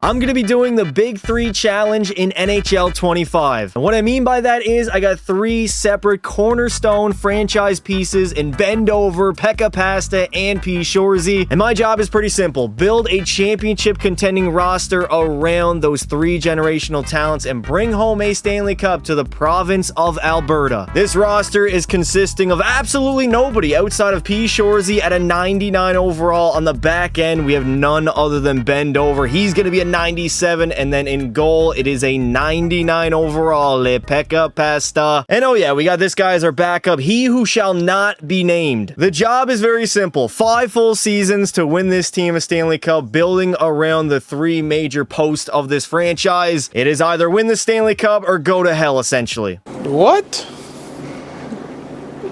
I'm going to be doing the Big 3 challenge in NHL 25. And what I mean by that is I got 3 separate cornerstone franchise pieces in Bendover, Pekka Pasta, and P. Shorzy. And my job is pretty simple. Build a championship contending roster around those 3 generational talents and bring home a Stanley Cup to the province of Alberta. This roster is consisting of absolutely nobody outside of P. Shorzy at a 99 overall. On the back end, we have none other than Bendover. He's going to be a 97, and then in goal it is a 99 overall, Pekka Pasta. And oh yeah, we got this guy as our backup, he who shall not be named. The job is very simple: 5 full seasons to win this team a Stanley Cup, building around the 3 major posts of this franchise. It is either win the Stanley Cup or go to hell, essentially. What?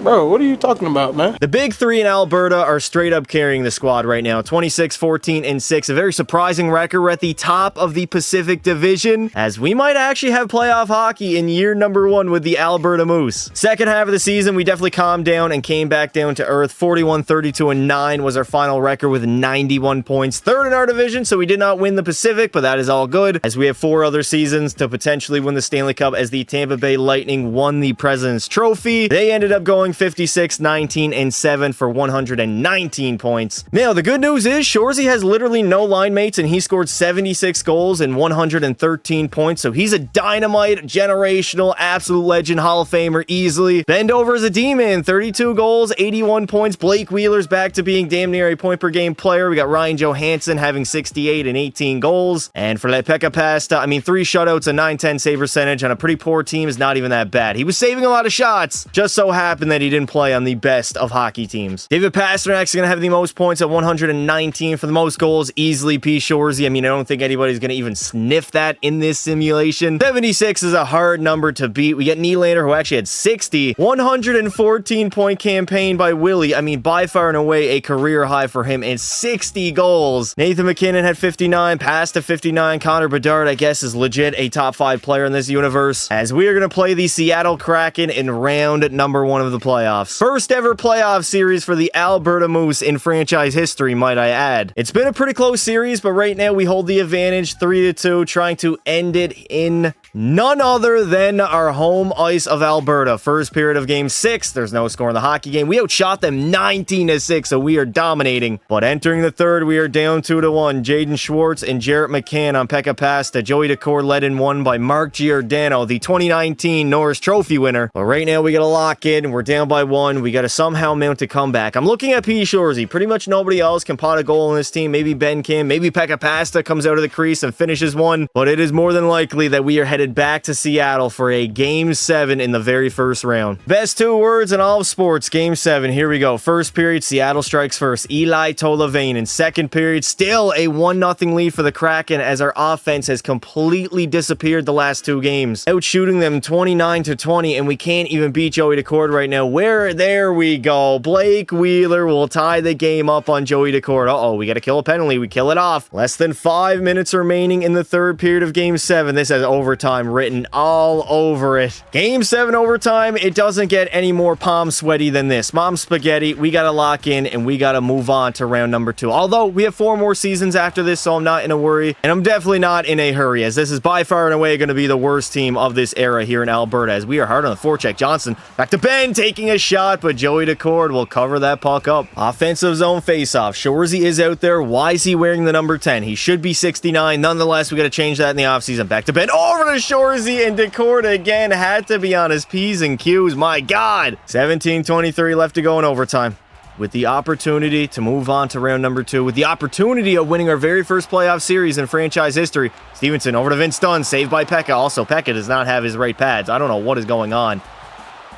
Bro, what are you talking about, man? The Big 3 in Alberta are straight up carrying the squad right now. 26, 14, and 6. A very surprising record. We're at the top of the Pacific Division, as we might actually have playoff hockey in year number 1 with the Alberta Moose. Second half of the season, we definitely calmed down and came back down to earth. 41, 32, and 9 was our final record with 91 points. Third in our division, so we did not win the Pacific, but that is all good, as we have 4 other seasons to potentially win the Stanley Cup, as the Tampa Bay Lightning won the President's Trophy. They ended up going 56, 19, and 7 for 119 points. Now, the good news is Shorzy has literally no line mates, and he scored 76 goals and 113 points, so he's a dynamite, generational, absolute legend, Hall of Famer easily. Bendover is a D-man, 32 goals, 81 points. Blake Wheeler's back to being damn near a point-per-game player. We got Ryan Johansson having 68 and 18 goals. And for Pekka Pasta, 3 shutouts, a 910 save percentage on a pretty poor team is not even that bad. He was saving a lot of shots. Just so happened that he didn't play on the best of hockey teams. David Pasternak's going to have the most points at 119 for the most goals. Easily P. Shorzy. I don't think anybody's going to even sniff that in this simulation. 76 is a hard number to beat. We get Nylander, who actually had 60. 114 point campaign by Willie. By far and away a career high for him, and 60 goals. Nathan McKinnon had 59. Pasta 59. Connor Bedard, I guess, is legit a top 5 player in this universe, as we are going to play the Seattle Kraken in round number 1 of the playoffs. First ever playoff series for the Alberta Moose in franchise history, might I add. It's been a pretty close series, but right now we hold the advantage 3-2, trying to end it in none other than our home ice of Alberta. First period of game 6, there's no score in the hockey game. We outshot them 19-6, so we are dominating. But entering the third, we are down 2-1. Jaden Schwartz and Jarrett McCann on Pekka Pasta. Joey Daccord led in 1 by Mark Giordano, the 2019 Norris Trophy winner. But right now we got to lock in. We're down by 1. We got to somehow mount a comeback. I'm looking at P. Shorzy. Pretty much nobody else can pot a goal in this team. Maybe Ben Kim. Maybe Pekka Pasta comes out of the crease and finishes one. But it is more than likely that we are headed back to Seattle for a Game 7 in the very first round. Best 2 words in all of sports. Game 7. Here we go. First period, Seattle strikes first. Eli Tolavane. In second period, still a 1-0 lead for the Kraken, as our offense has completely disappeared the last 2 games. Outshooting them 29-20, and we can't even beat Joey Daccord right now. There we go. Blake Wheeler will tie the game up on Joey Daccord. Uh-oh, we got to kill a penalty. We kill it off. Less than 5 minutes remaining in the third period of Game 7. This has overtime written all over it. Game 7 overtime. It doesn't get any more palm sweaty than this. Mom spaghetti. We got to lock in, and we got to move on to round number 2. Although we have 4 more seasons after this, so I'm not in a worry, and I'm definitely not in a hurry, as this is by far and away going to be the worst team of this era here in Alberta, as we are hard on the forecheck. Johnson back to Ben, taking a shot, but Joey Daccord will cover that puck up. Offensive zone faceoff. Shorzy is out there. Why is he wearing the number 10? He should be 69. Nonetheless, we got to change that in the offseason. Back to Ben, over to Shorzy, and Daccord again had to be on his P's and Q's. My God. 17:23 left to go in overtime, with the opportunity to move on to round number 2, with the opportunity of winning our very first playoff series in franchise history. Stevenson over to Vince Dunn, saved by Pekka. Also, Pekka does not have his right pads. I don't know what is going on.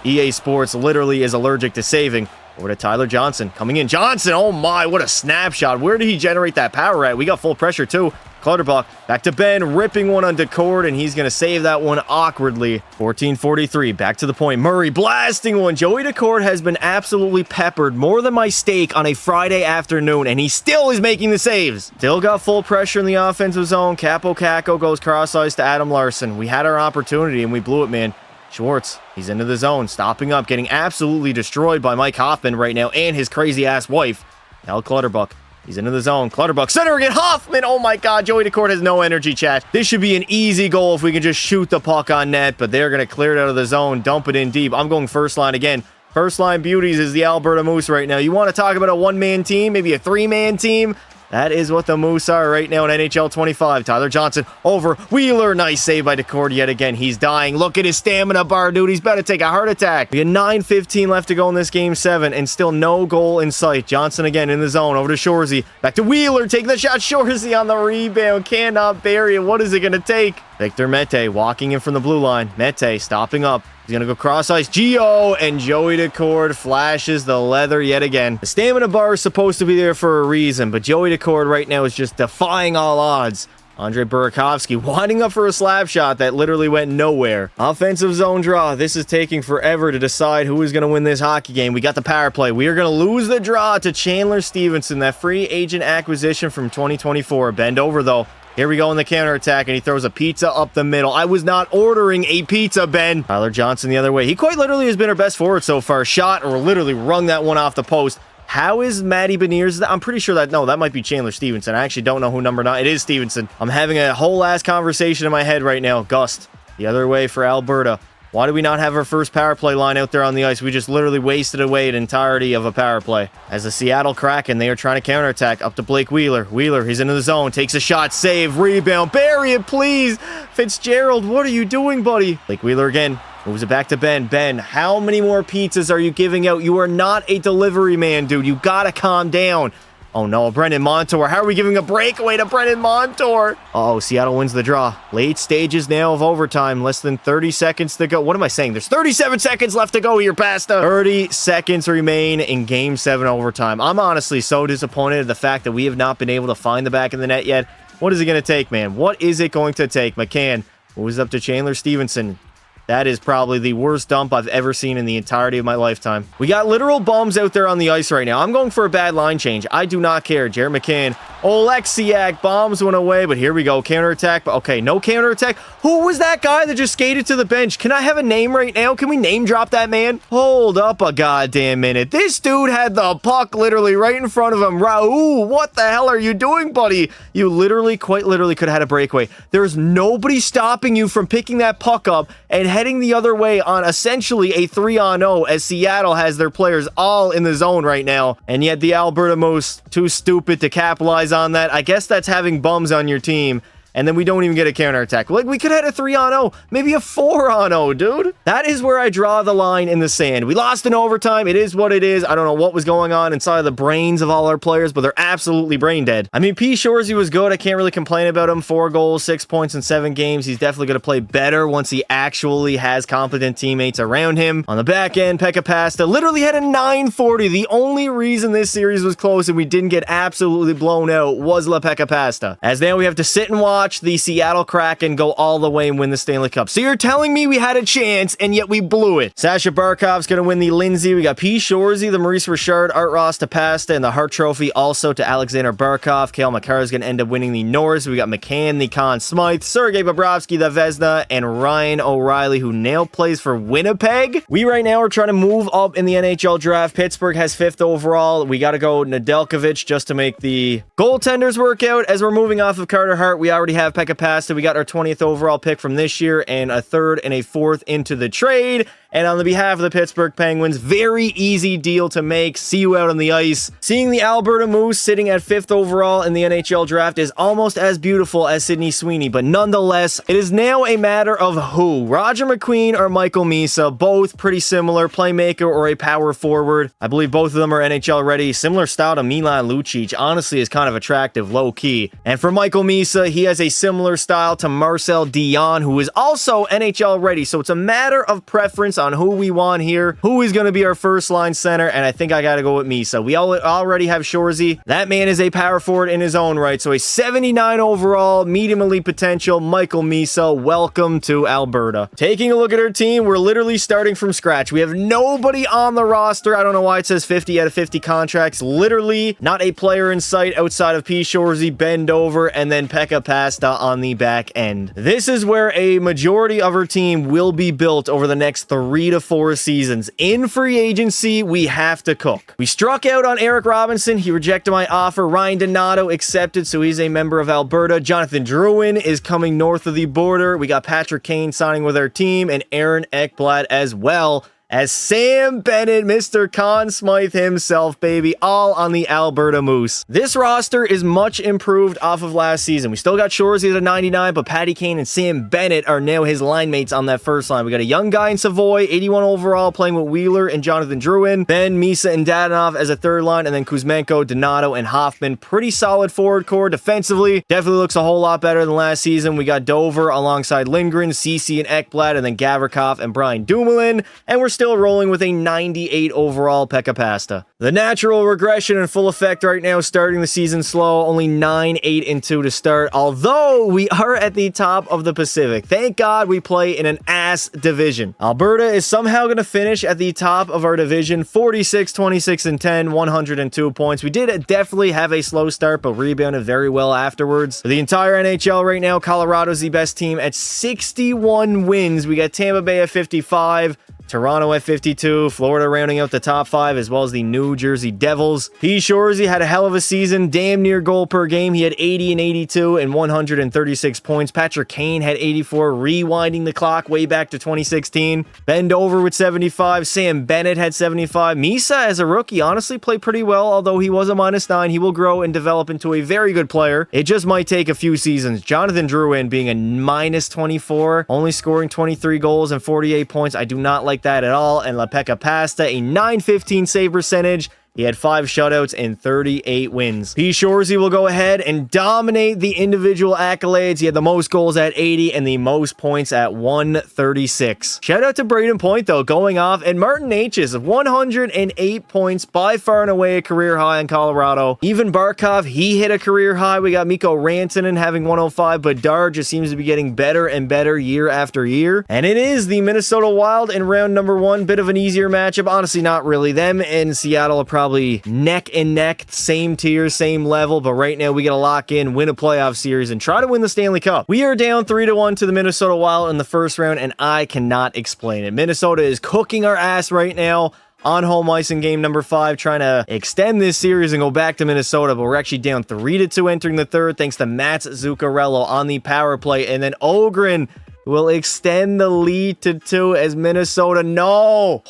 EA Sports literally is allergic to saving. Over to Tyler Johnson, coming in. Johnson, oh my, what a snapshot. Where did he generate that power at? We got full pressure too. Clutterbuck back to Ben, ripping one on Daccord, and he's going to save that one awkwardly. 14:43, back to the point. Murray blasting one. Joey Daccord has been absolutely peppered, more than my steak on a Friday afternoon, and he still is making the saves. Still got full pressure in the offensive zone. Capo Caco goes cross ice to Adam Larson. We had our opportunity, and we blew it, man. Schwartz, he's into the zone, stopping up, getting absolutely destroyed by Mike Hoffman right now and his crazy-ass wife. Cal Clutterbuck He's into the zone. Clutterbuck center again. Hoffman. Oh my God. Joey DeCourt has no energy, chat. This should be an easy goal if we can just shoot the puck on net, but they're going to clear it out of the zone, dump it in deep. I'm going first line again. First line beauties is the Alberta Moose right now. You want to talk about a one-man team, maybe a three-man team? That is what the Moose are right now in NHL 25. Tyler Johnson over Wheeler. Nice save by DeCourt yet again. He's dying. Look at his stamina bar, dude. He's about to take a heart attack. We got 9:15 left to go in this game 7 and still no goal in sight. Johnson again in the zone. Over to Shorzy. Back to Wheeler. Taking the shot. Shorzy on the rebound. Cannot bury it. What is it going to take? Victor Mete walking in from the blue line. Mete stopping up. He's going to go cross ice. Gio and Joey DeCourt flashes the leather yet again. The stamina bar is supposed to be there for a reason, but Joey DeCourt right now is just defying all odds. Andre Burakovsky winding up for a slap shot that literally went nowhere. Offensive zone draw. This is taking forever to decide who is going to win this hockey game. We got the power play. We are going to lose the draw to Chandler Stevenson, that free agent acquisition from 2024. Bend over, though. Here we go in the counterattack, and he throws a pizza up the middle. I was not ordering a pizza, Ben. Tyler Johnson the other way. He quite literally has been our best forward so far. Shot or literally rung that one off the post. How is Matty Beniers? I'm pretty sure that, no, that might be Chandler Stevenson. I actually don't know who number 9. It is Stevenson. I'm having a whole ass conversation in my head right now. Gust the other way for Alberta. Why do we not have our first power play line out there on the ice? We just literally wasted away an entirety of a power play. As the Seattle Kraken, they are trying to counterattack up to Blake Wheeler. Wheeler, he's into the zone, takes a shot, save, rebound, bury it, please. Fitzgerald, what are you doing, buddy? Blake Wheeler again, moves it back to Ben. Ben, how many more pizzas are you giving out? You are not a delivery man, dude. You gotta calm down. Oh no, Brendan Montour. How are we giving a breakaway to Brendan Montour? Uh-oh, Seattle wins the draw. Late stages now of overtime. Less than 30 seconds to go. What am I saying? There's 37 seconds left to go here, Pasta. 30 seconds remain in Game 7 overtime. I'm honestly so disappointed at the fact that we have not been able to find the back of the net yet. What is it going to take, man? What is it going to take? McCann moves up to Chandler Stevenson. That is probably the worst dump I've ever seen in the entirety of my lifetime. We got literal bums out there on the ice right now. I'm going for a bad line change. I do not care. Jared McCann. Oleksiak bombs one away, but here we go. Counterattack. Okay, no counterattack. Who was that guy that just skated to the bench? Can I have a name right now? Can we name drop that man? Hold up a goddamn minute. This dude had the puck literally right in front of him. Raul, what the hell are you doing, buddy? You literally, quite literally could have had a breakaway. There's nobody stopping you from picking that puck up and heading the other way on essentially a 3-on-0 as Seattle has their players all in the zone right now. And yet the Alberta Moose, too stupid to capitalize on that. I guess that's having bums on your team. And then we don't even get a counterattack. Like, we could have had a 3-on-0, maybe a 4-on-0, dude. That is where I draw the line in the sand. We lost in overtime. It is what it is. I don't know what was going on inside the brains of all our players, but they're absolutely brain dead. I mean, P. Shorzy was good. I can't really complain about him. 4 goals, 6 points in 7 games. He's definitely going to play better once he actually has competent teammates around him. On the back end, Pekka Pasta literally had a 940. The only reason this series was close and we didn't get absolutely blown out was La Pekka Pasta. As now we have to sit and watch the Seattle Kraken go all the way and win the Stanley Cup. So you're telling me we had a chance and yet we blew it. Sasha Barkov's going to win the Lindsay. We got P. Shorzy, the Maurice Richard, Art Ross to Pasta, and the Hart Trophy also to Alexander Barkov. Kale McCarr is going to end up winning the Norris. We got McCann, the Conn Smythe, Sergei Bobrovsky, the Vezina, and Ryan O'Reilly, who now plays for Winnipeg. We right now are trying to move up in the NHL draft. Pittsburgh has 5th overall. We got to go Nedeljkovic just to make the goaltenders work out. As we're moving off of Carter Hart, we already have Pekka Pasta. We got our 20th overall pick from this year and a 3rd and a 4th into the trade. And on the behalf of the Pittsburgh Penguins, very easy deal to make. See you out on the ice. Seeing the Alberta Moose sitting at 5th overall in the NHL draft is almost as beautiful as Sidney Sweeney, but nonetheless, it is now a matter of who. Roger McQueen or Michael Misa, both pretty similar, playmaker or a power forward. I believe both of them are NHL ready. Similar style to Milan Lucic, honestly is kind of attractive, low key. And for Michael Misa, he has a similar style to Marcel Dion, who is also NHL ready. So it's a matter of preference on who we want here, who is going to be our first line center, and I think I got to go with Misa. We already have Shorzy. That man is a power forward in his own right, so a 79 overall, medium elite potential, Michael Misa. Welcome to Alberta. Taking a look at our team, we're literally starting from scratch. We have nobody on the roster. I don't know why it says 50 out of 50 contracts. Literally not a player in sight outside of P. Shorzy, Bend Over, and then Pekka Pasta on the back end. This is where a majority of our team will be built over the next 3 3 to 4 seasons. In free agency, we have to cook. We struck out on Eric Robinson. He rejected my offer. Ryan Donato accepted, so he's a member of Alberta. Jonathan Drouin is coming north of the border. We got Patrick Kane signing with our team, and Aaron Ekblad as well. As Sam Bennett, Mr. Conn Smythe himself, baby, all on the Alberta Moose. This roster is much improved off of last season. We still got Shorzy at a 99, but Patty Kane and Sam Bennett are now his line mates on that first line. We got a young guy in Savoy, 81 overall, playing with Wheeler and Jonathan Drouin. Ben, Misa, and Dadanov as a third line, and then Kuzmenko, Donato, and Hoffman. Pretty solid forward core defensively. Definitely looks a whole lot better than last season. We got Dover alongside Lindgren, Ceci, and Ekblad, and then Gavrikov and Brian Dumoulin. And we're still rolling with a 98 overall Pekka Pasta. The natural regression in full effect right now, starting the season slow, only 9-8-2 to start, although we are at the top of the Pacific. Thank God we play in an ass division. Alberta is somehow going to finish at the top of our division, 46, 26, and 10, 102 points. We did definitely have a slow start, but rebounded very well afterwards. For the entire NHL right now, Colorado's the best team at 61 wins. We got Tampa Bay at 55, Toronto at 52, Florida rounding out the top 5, as well as the New Jersey Devils. P. Shorzy had a hell of a season, damn near goal per game. He had 80 and 82 and 136 points. Patrick Kane had 84, rewinding the clock way back to 2016. Ben Dover with 75. Sam Bennett had 75. Misa, as a rookie, honestly played pretty well, although he was a -9. He will grow and develop into a very good player. It just might take a few seasons. Jonathan Drouin being a -24, only scoring 23 goals and 48 points. I do not like that at all. And Pekka Pasta, a .915 save percentage. He had 5 shutouts and 38 wins. P. Shorzy will go ahead and dominate the individual accolades. He had the most goals at 80 and the most points at 136. Shout out to Braden Point, though, going off. And Martin H's of 108 points, by far and away a career high in Colorado. Even Barkov, he hit a career high. We got Mikko Rantanen having 105, but Dar just seems to be getting better and better year after year. And it is the Minnesota Wild in round number 1. Bit of an easier matchup. Honestly, not really. Them and Seattle are probably neck and neck, same tier, same level, but right now we gotta lock in, win a playoff series, and try to win the Stanley Cup. We are down 3-1 to the Minnesota Wild in the first round, and I cannot explain it. Minnesota is cooking our ass right now on home ice in game number 5, trying to extend this series and go back to Minnesota, but we're actually down 3-2 entering the third, thanks to Mats Zuccarello on the power play, and then Ogren will extend the lead to 2 as Minnesota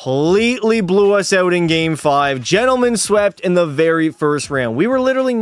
completely blew us out in game 5. Gentlemen swept in the very first round. We were literally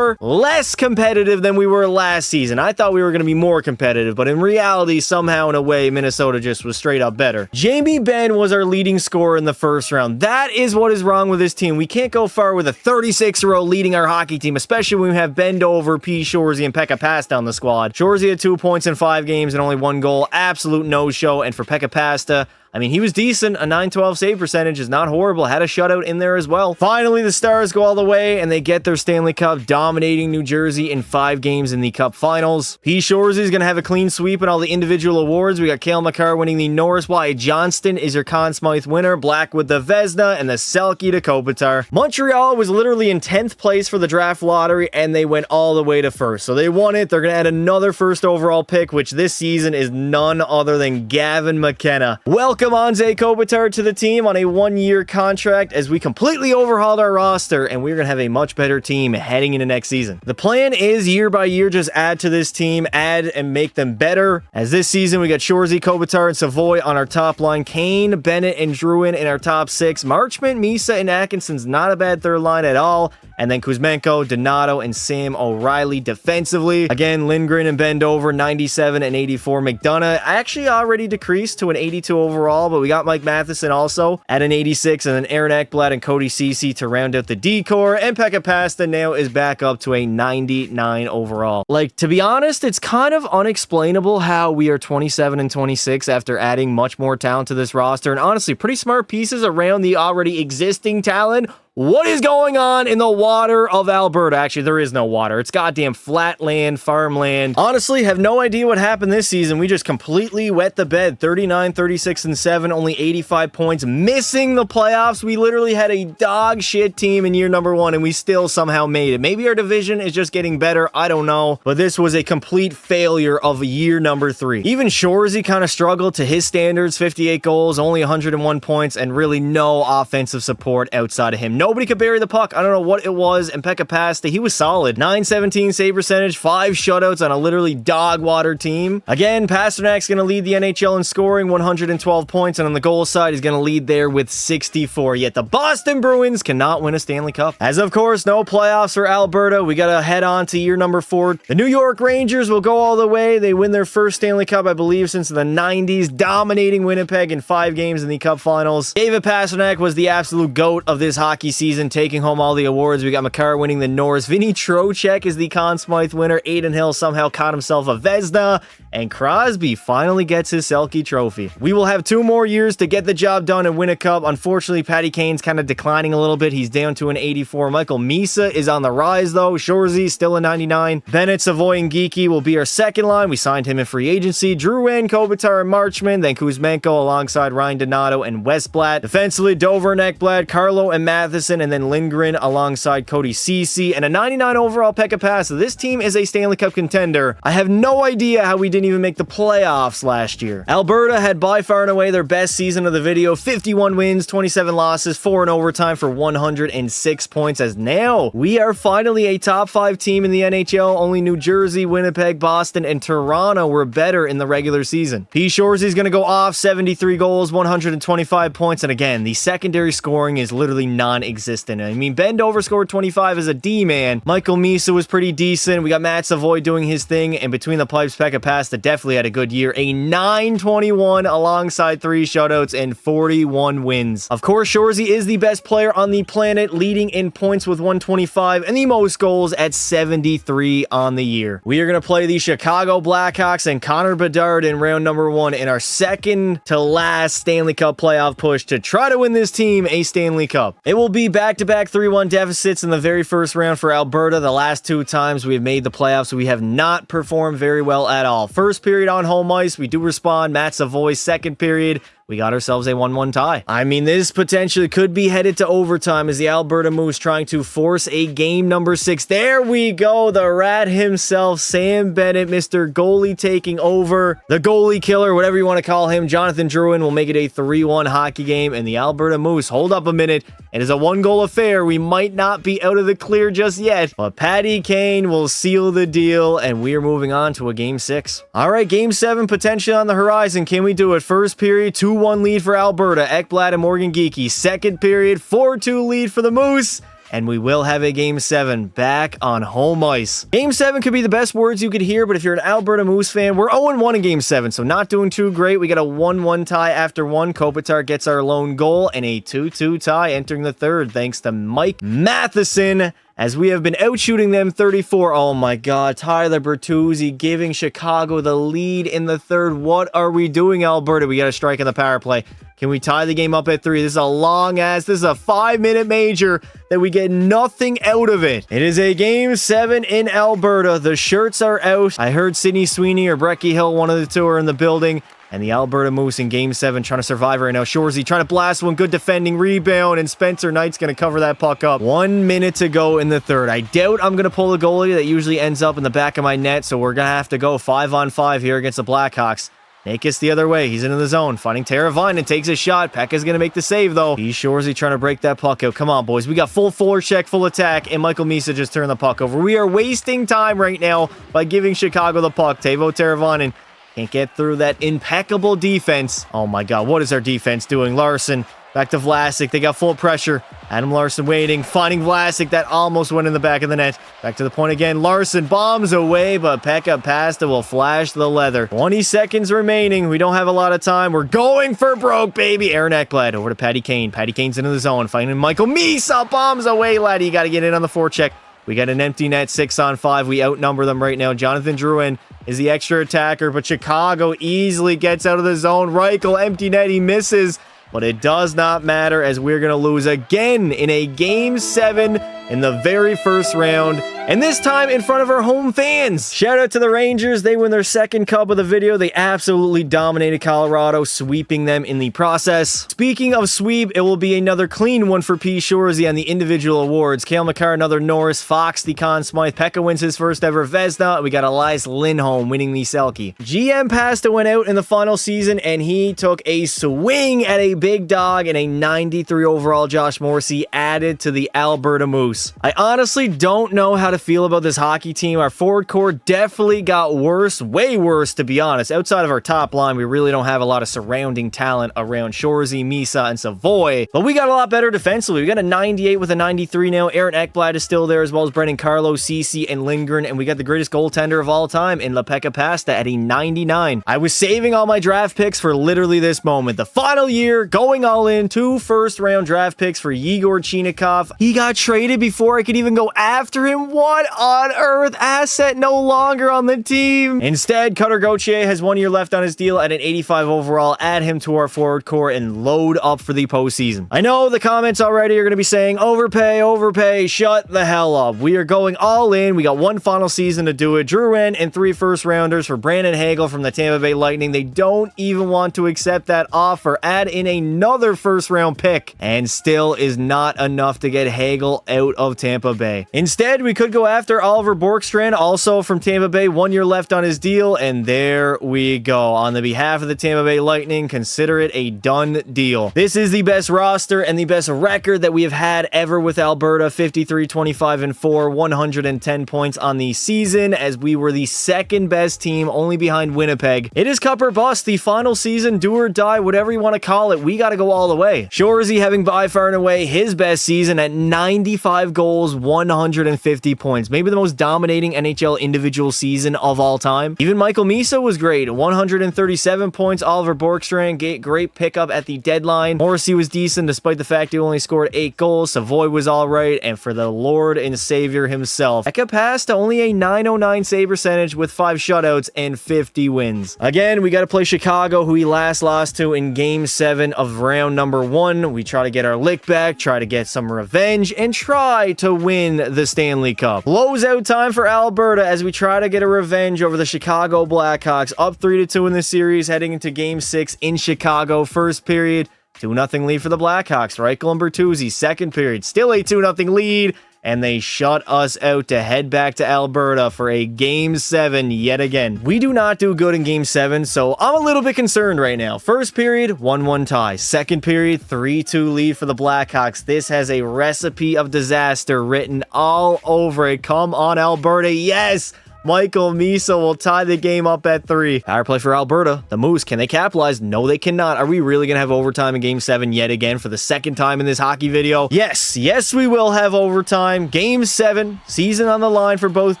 less competitive than we were last season. I thought we were going to be more competitive, but in reality, somehow in a way, Minnesota just was straight up better. Jamie Benn was our leading scorer in the first round. That is what is wrong with this team. We can't go far with a 36-year-old leading our hockey team, especially when we have Ben Dover, P. Shorzy, and Pekka Pasta on the squad. Shorzy had 2 points in 5 games and only 1 goal. Absolute no-show. And for Pekka Pasta, I mean, he was decent. A .912 save percentage is not horrible. Had a shutout in there as well. Finally, the Stars go all the way, and they get their Stanley Cup, dominating New Jersey in 5 games in the Cup Finals. P. Shorzy is going to have a clean sweep in all the individual awards. We got Cale Makar winning the Norris. Wyatt Johnston is your Conn Smythe winner. Black with the Vezina, and the Selke to Kopitar. Montreal was literally in 10th place for the draft lottery, and they went all the way to first. So they won it. They're going to add another first overall pick, which this season is none other than Gavin McKenna. Welcome Anze Kopitar to the team on a 1-year contract as we completely overhauled our roster, and we're going to have a much better team heading into next season. The plan is year by year, just add to this team, add and make them better. As this season, we got Shorzy, Kopitar, and Savoy on our top line, Kane, Bennett, and Drouin in our top 6. Marchment, Misa, and Atkinson's not a bad third line at all. And then Kuzmenko, Donato, and Sam O'Reilly defensively. Again, Lindgren and Ben Dover, 97 and 84. McDonough actually already decreased to an 82 overall, but we got Mike Matheson also at an 86, and then Aaron Ekblad and Cody Ceci to round out the D-core, and Pekka Pasta now is back up to a 99 overall. Like, to be honest, it's kind of unexplainable how we are 27 and 26 after adding much more talent to this roster, and honestly, pretty smart pieces around the already existing talent. What is going on in the water of Alberta? Actually, there is no water. It's goddamn flat land, farmland. Honestly, have no idea what happened this season. We just completely wet the bed. 39, 36, and 7, only 85 points, missing the playoffs. We literally had a dog shit team in year number 1, and we still somehow made it. Maybe our division is just getting better. I don't know. But this was a complete failure of year number 3. Even Shorzy kind of struggled to his standards. 58 goals, only 101 points, and really no offensive support outside of him. Nobody could bury the puck. I don't know what it was. And Pekka Pasta, he was solid. 917 save percentage, 5 shutouts on a literally dog water team. Again, Pasternak's going to lead the NHL in scoring, 112 points. And on the goal side, he's going to lead there with 64. Yet the Boston Bruins cannot win a Stanley Cup. As of course, no playoffs for Alberta. We got to head on to year number 4. The New York Rangers will go all the way. They win their first Stanley Cup, I believe, since the 90s, dominating Winnipeg in 5 games in the Cup Finals. David Pastrnak was the absolute GOAT of this hockey season, taking home all the awards. We got Makar winning the Norris. Vinny Trocheck is the Conn Smythe winner. Adin Hill somehow caught himself a Vezina. And Crosby finally gets his Selke trophy. We will have 2 more years to get the job done and win a cup. Unfortunately, Patty Kane's kind of declining a little bit. He's down to an 84. Michael Misa is on the rise, though. Shorzy still a 99. Bennett, Savoy, and Geeky will be our second line. We signed him in free agency. Drouin, Kopitar, and Marchman. Then Kuzmenko alongside Ryan Donato and Westblatt. Defensively, Dover and Ekblad, Carlo and Matheson, and then Lindgren alongside Cody Ceci, and a 99 overall Pekka Pasta. This team is a Stanley Cup contender. I have no idea how we didn't even make the playoffs last year. Alberta had by far and away their best season of the video. 51 wins, 27 losses, 4 in overtime for 106 points, as now we are finally a top 5 team in the NHL. Only New Jersey, Winnipeg, Boston, and Toronto were better in the regular season. P. Shorzy going to go off, 73 goals, 125 points, and again, the secondary scoring is literally non-existent. I mean, Ben Dover scored 25 as a D-man. Michael Misa was pretty decent. We got Matt Savoy doing his thing, and between the pipes, Pekka Pasta definitely had a good year. A 921 alongside 3 shutouts and 41 wins. Of course, Shorzy is the best player on the planet, leading in points with 125 and the most goals at 73 on the year. We are going to play the Chicago Blackhawks and Connor Bedard in round number 1 in our second to last Stanley Cup playoff push to try to win this team a Stanley Cup. It will be back-to-back 3-1 deficits in the very first round for Alberta. The last 2 times we have made the playoffs, we have not performed very well at all. First period on home ice, we do respond. Matt Savoy, second period, we got ourselves a 1-1 tie. I mean, this potentially could be headed to overtime as the Alberta Moose trying to force a game number 6. There we go. The rat himself, Sam Bennett, Mr. Goalie taking over. The goalie killer, whatever you want to call him. Jonathan Drouin will make it a 3-1 hockey game, and the Alberta Moose, hold up a minute. It is a 1-goal affair. We might not be out of the clear just yet, but Patty Kane will seal the deal, and we are moving on to a game 6. All right, game 7 potentially on the horizon. Can we do it? First period, 2-1 lead for Alberta. Ekblad and Morgan Geeky. Second period, 4-2 lead for the Moose. And we will have a Game 7 back on home ice. Game 7 could be the best words you could hear, but if you're an Alberta Moose fan, we're 0-1 in Game 7, so not doing too great. We got a 1-1 tie after 1. Kopitar gets our lone goal, and a 2-2 tie entering the third, thanks to Mike Matheson, as we have been outshooting them 34. Oh my god, Tyler Bertuzzi giving Chicago the lead in the third. What are we doing, Alberta? We got a strike in the power play. Can we tie the game up at 3? This is a long ass, this is a 5-minute major that we get nothing out of it. It is a game 7 in Alberta. The shirts are out. I heard Sidney Sweeney or Brecky Hill, one of the two, are in the building. And the Alberta Moose in Game 7 trying to survive right now. Shorzy trying to blast one. Good defending rebound. And Spencer Knight's going to cover that puck up. 1 minute to go in the third. I doubt I'm going to pull a goalie. That usually ends up in the back of my net. So we're going to have to go 5-on-5 here against the Blackhawks. Nate gets the other way. He's into the zone. Finding Teravainen and takes a shot. Pekka's going to make the save, though. He's Shorzy trying to break that puck out. Come on, boys. We got full forecheck, full attack, and Michael Misa just turned the puck over. We are wasting time right now by giving Chicago the puck. Teuvo Teravainen can't get through that impeccable defense. Oh my god, what is our defense doing? Larson, back to Vlasic. They got full pressure. Adam Larson waiting, finding Vlasic. That almost went in the back of the net. Back to the point again. Larson bombs away, but Pekka Pasta will flash the leather. 20 seconds remaining. We don't have a lot of time. We're going for broke, baby. Aaron Ekblad over to Patty Kane. Patty Kane's into the zone. Finding Michael Misa. Bombs away, laddie. You got to get in on the forecheck. We got an empty net, 6-on-5. We outnumber them right now. Jonathan Drouin is the extra attacker, but Chicago easily gets out of the zone. Reichel, empty net. He misses. but it does not matter as we're going to lose again in a Game 7 in the very first round, and this time in front of our home fans. Shout out to the Rangers. They win their second cup of the video. They absolutely dominated Colorado, sweeping them in the process. Speaking of sweep, it will be another clean one for P. Shorzy on the individual awards. Cale Makar, another Norris. Fox, the Conn Smythe. Pekka wins his first ever Vezina. We got Elias Lindholm winning the Selke. GM Pasta went out in the final season, and he took a swing at a big dog, and a 93 overall Josh Morrissey added to the Alberta Moose. I honestly don't know how to feel about this hockey team. Our forward core definitely got worse, way worse to be honest. Outside of our top line, we really don't have a lot of surrounding talent around Shorzy, Misa, and Savoy, but we got a lot better defensively. We got a 98 with a 93 now. Aaron Ekblad is still there, as well as Brendan Carlo, Ceci, and Lindgren, and we got the greatest goaltender of all time in Pekka Pasta at a 99. I was saving all my draft picks for literally this moment. The final year, going all in, 2 first-round draft picks for Yegor Chinikov. He got traded before I could even go after him. What on earth? Asset no longer on the team. Instead, Cutter Gauthier has 1 year left on his deal at an 85 overall. Add him to our forward core and load up for the postseason. I know the comments already are going to be saying, overpay, overpay. Shut the hell up. We are going all in. We got 1 final season to do it. Drew Wren and 3 first-rounders for Brandon Hagel from the Tampa Bay Lightning. They don't even want to accept that offer. Add in another first-round pick, and still is not enough to get Hagel out of Tampa Bay. Instead, we could go after Oliver Borkstrand, also from Tampa Bay. 1 year left on his deal, and there we go. On the behalf of the Tampa Bay Lightning, consider it a done deal. This is the best roster and the best record that we have had ever with Alberta. 53, 25, and 4, 110 points on the season, as we were the second best team, only behind Winnipeg. It is cup or bust. The final season, do or die, whatever you want to call it. We got to go all the way. Shorzy having by far and away his best season at 95 goals, 150 points. Maybe the most dominating NHL individual season of all time. Even Michael Misa was great. 137 points. Oliver Borkstrand, great pickup at the deadline. Morrissey was decent despite the fact he only scored 8 goals. Savoy was all right. And for the Lord and Savior himself, Pekka passed to only a 909 save percentage with 5 shutouts and 50 wins. Again, we got to play Chicago, who we last lost to in Game 7 of round number 1. We try to get our lick back, try to get some revenge, and try to win the Stanley Cup. Closeout time for Alberta as we try to get a revenge over the Chicago Blackhawks. Up 3-2 in the series, heading into Game 6 in Chicago. First period, 2-0 lead for the Blackhawks. Reichel and Bertuzzi. Second period, still a 2-0 lead, and they shut us out to head back to Alberta for a Game 7 yet again. We do not do good in Game 7, so I'm a little bit concerned right now. First period, 1-1 tie. Second period, 3-2 lead for the Blackhawks. This has a recipe of disaster written all over it. Come on, Alberta. Yes! Michael Misa will tie the game up at 3. Power play for Alberta. The Moose, can they capitalize? No, they cannot. Are we really going to have overtime in Game 7 yet again for the second time in this hockey video? Yes, we will have overtime. Game 7, season on the line for both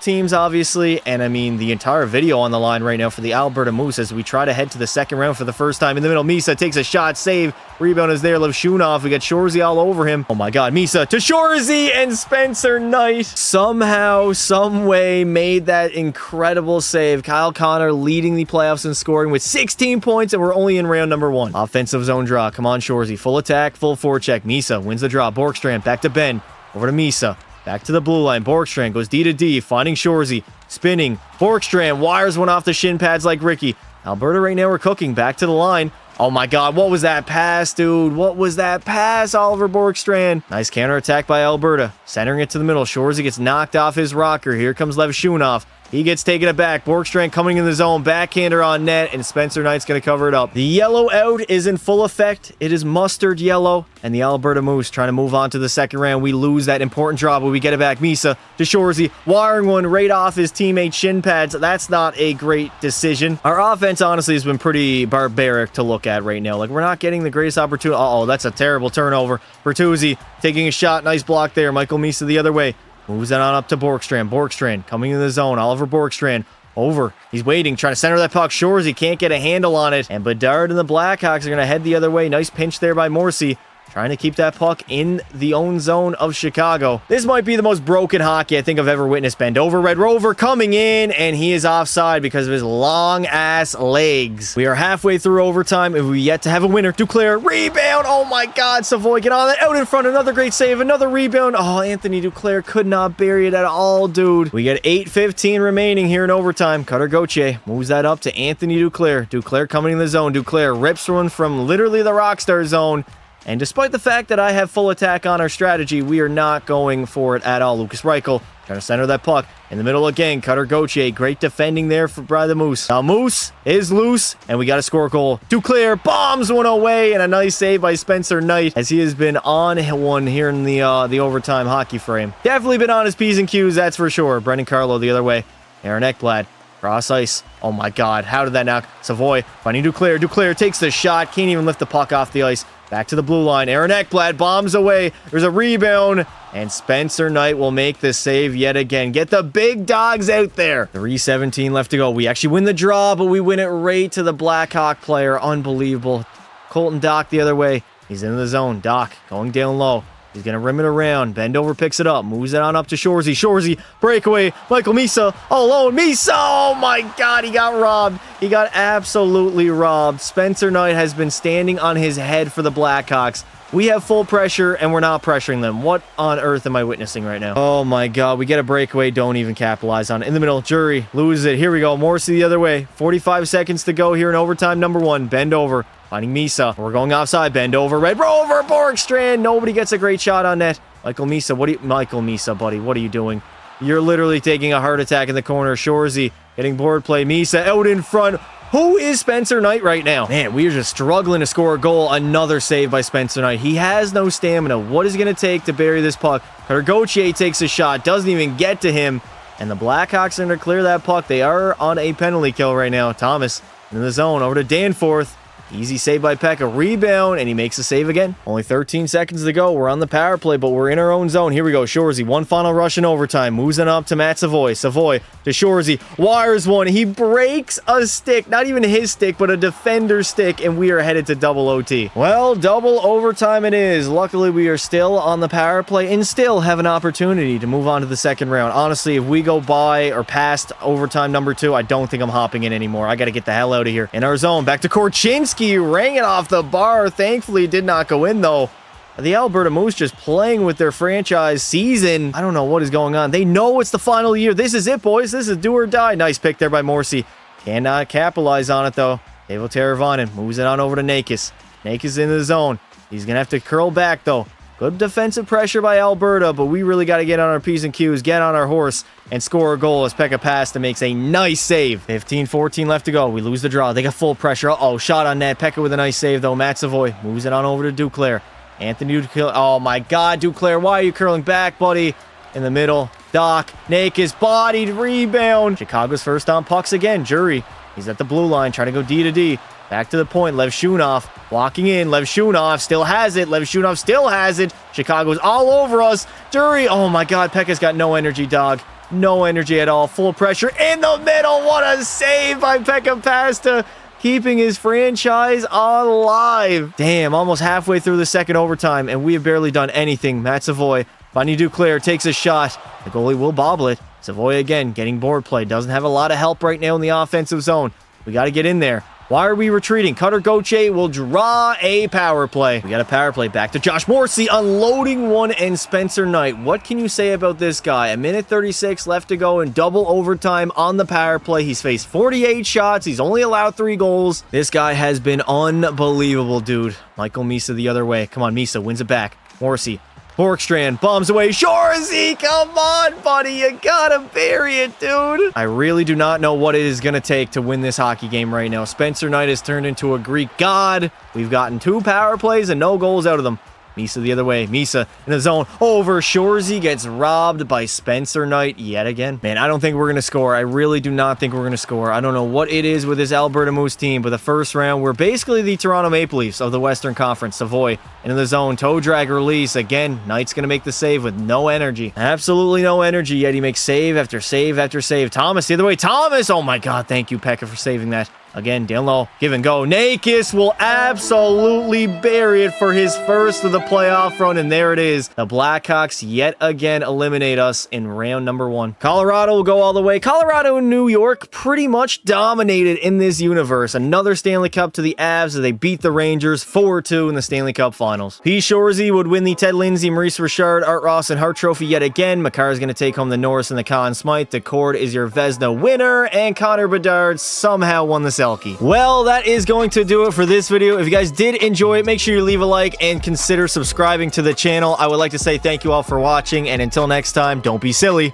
teams, obviously. And I mean, the entire video on the line right now for the Alberta Moose as we try to head to the second round for the first time. In the middle, Misa takes a shot, save. Rebound is there, Levshunov. We got Shorzy all over him. Oh my God, Misa to Shorzy, and Spencer Knight somehow, some way made that incredible save. Kyle Connor leading the playoffs in scoring with 16 points, and we're only in round number 1. Offensive zone draw. Come on, Shorzy. Full attack, full forecheck. Misa wins the draw. Borkstrand back to Ben. Over to Misa. Back to the blue line. Borkstrand goes D to D, finding Shorzy. Spinning. Borkstrand wires one off the shin pads like Ricky. Alberta right now, we're cooking. Back to the line. Oh my God, what was that pass, dude? What was that pass, Oliver Borkstrand? Nice counterattack by Alberta. Centering it to the middle. Shorzy gets knocked off his rocker. Here comes Levshunov. He gets taken aback. Borkstrand coming in the zone. Backhander on net, and Spencer Knight's going to cover it up. The yellow out is in full effect. It is mustard yellow, and the Alberta Moose trying to move on to the second round. We lose that important draw, but we get it back. Misa to Shorzy, wiring one right off his teammate's shin pads. That's not a great decision. Our offense, honestly, has been pretty barbaric to look at right now. Like, we're not getting the greatest opportunity. Uh-oh, that's a terrible turnover. Bertuzzi taking a shot. Nice block there. Michael Misa the other way. Moves that on up to Borkstrand. Borkstrand coming in the zone. Oliver Borkstrand over. He's waiting, trying to center that puck. Shorzy can't get a handle on it. And Bedard and the Blackhawks are going to head the other way. Nice pinch there by Morrissey. trying to keep that puck in the own zone of Chicago. This might be the most broken hockey I think I've ever witnessed. Bend over, Red Rover coming in, and he is offside because of his long-ass legs. We are halfway through overtime, and we yet to have a winner. Duclair, rebound! Oh my god, Savoy, get on that. Out in front, another great save, another rebound. Oh, Anthony Duclair could not bury it at all, dude. We get 8:15 remaining here in overtime. Cutter Gauthier moves that up to Anthony Duclair. Duclair coming in the zone. Duclair rips one from literally the Rockstar zone. And despite the fact that I have full attack on our strategy, we are not going for it at all. Lucas Reichel trying to center that puck in the middle again. Cutter Gauthier, great defending there by the Moose. Now Moose is loose, and we got to score a goal. Duclair bombs one away, and a nice save by Spencer Knight, as he has been on one here in the overtime hockey frame. Definitely been on his P's and Q's, that's for sure. Brendan Carlo the other way. Aaron Ekblad. Cross ice. Oh my god, how did that knock? Savoy finding Duclair. Duclair takes the shot, can't even lift the puck off the ice. Back to the blue line. Aaron Ekblad bombs away. There's a rebound. And Spencer Knight will make the save yet again. Get the big dogs out there. 3:17 left to go. We actually win the draw, but we win it right to the Blackhawk player. Unbelievable. Colton Dock the other way. He's in the zone. Dock going down low. He's going to rim it around. Bend over, picks it up. Moves it on up to Shorzy. Shorzy, breakaway. Michael Misa, all alone. Misa, oh my god, he got robbed. He got absolutely robbed. Spencer Knight has been standing on his head for the Blackhawks. We have full pressure, and we're not pressuring them. What on earth am I witnessing right now? Oh my god, we get a breakaway. Don't even capitalize on it. In the middle, Jury loses it. Here we go. Morrissey the other way. 45 seconds to go here in overtime number 1. Bend over. Finding Misa. We're going offside. Bend over. Red Rover. Borgstrand. Nobody gets a great shot on net. Michael Misa. Michael Misa, buddy. What are you doing? You're literally taking a heart attack in the corner. Shorzy getting board play. Misa out in front. Who is Spencer Knight right now? Man, we are just struggling to score a goal. Another save by Spencer Knight. He has no stamina. What is it going to take to bury this puck? Cutter Gauthier takes a shot. Doesn't even get to him. And the Blackhawks are going to clear that puck. They are on a penalty kill right now. Thomas in the zone. Over to Danforth. Easy save by Pekka. Rebound, and he makes a save again. Only 13 seconds to go. We're on the power play, but we're in our own zone. Here we go. Shorzy, one final rush in overtime. Moves it up to Matt Savoy. Savoy to Shorzy. Wires one. He breaks a stick. Not even his stick, but a defender's stick, and we are headed to double OT. Well, double overtime it is. Luckily, we are still on the power play and still have an opportunity to move on to the second round. Honestly, if we go by or past overtime number 2, I don't think I'm hopping in anymore. I got to get the hell out of here. In our zone, back to Korchinski. Rang it off the bar. Thankfully, it did not go in, though. The Alberta Moose just playing with their franchise season. I don't know what is going on. They know it's the final year. This is it, boys. This is do or die. Nice pick there by Morrissey. Cannot capitalize on it, though. Evo Teravainen moves it on over to Nakis. Nakis in the zone. He's going to have to curl back, though. Good defensive pressure by Alberta, but we really got to get on our P's and Q's, get on our horse, and score a goal as Pekka Pasta makes a nice save. 15-14 left to go. We lose the draw. They got full pressure. Uh-oh, shot on net. Pekka with a nice save, though. Matt Savoy moves it on over to Duclair. Anthony Duclair. Oh, my God, Duclair. Why are you curling back, buddy? In the middle. Doc. Nakis. Bodied. Rebound. Chicago's first on pucks again. Jury. He's at the blue line, trying to go D to D. Back to the point. Lev Shunov walking in. Lev Shunov still has it. Lev Shunov still has it. Chicago's all over us. Dury. Oh my god. Pekka's got no energy, dog. No energy at all. Full pressure in the middle. What a save by Pekka Pasta. Keeping his franchise alive. Damn, almost halfway through the second overtime, and we have barely done anything. Matt Savoy. Bonnie Duclair takes a shot. The goalie will bobble it. Savoy again getting board play. Doesn't have a lot of help right now in the offensive zone. We got to get in there. Why are we retreating? Cutter Gauthier will draw a power play. We got a power play back to Josh Morrissey, unloading one, and Spencer Knight. What can you say about this guy? A minute 36 left to go in double overtime on the power play. He's faced 48 shots. He's only allowed 3 goals. This guy has been unbelievable, dude. Michael Misa the other way. Come on, Misa wins it back. Morrissey. Borkstrand bombs away. Shorzy, come on, buddy. You gotta bury it, dude. I really do not know what it is going to take to win this hockey game right now. Spencer Knight has turned into a Greek god. We've gotten 2 power plays and no goals out of them. Misa the other way. Misa in the zone. Over. Shorzy gets robbed by Spencer Knight yet again. Man, I don't think we're going to score. I really do not think we're going to score. I don't know what it is with this Alberta Moose team, but the first round, we're basically the Toronto Maple Leafs of the Western Conference. Savoy into the zone. Toe drag release. Again, Knight's going to make the save with no energy. Absolutely no energy, yet he makes save after save after save. Thomas the other way. Thomas! Oh my god, thank you, Pekka, for saving that. Again, down low, give and go. Nakis will absolutely bury it for his first of the playoff run, and there it is. The Blackhawks yet again eliminate us in round number 1. Colorado will go all the way. Colorado and New York pretty much dominated in this universe. Another Stanley Cup to the Avs as they beat the Rangers 4-2 in the Stanley Cup Finals. P. Shorzy would win the Ted Lindsay, Maurice Richard, Art Ross, and Hart Trophy yet again. Makar is going to take home the Norris and the Conn Smythe. DeCord is your Vezina winner, and Connor Bedard somehow won the Selke. Well, that is going to do it for this video. If you guys did enjoy it, make sure you leave a like and consider subscribing to the channel. I would like to say thank you all for watching, and until next time, don't be silly.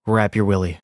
Wrap your willy.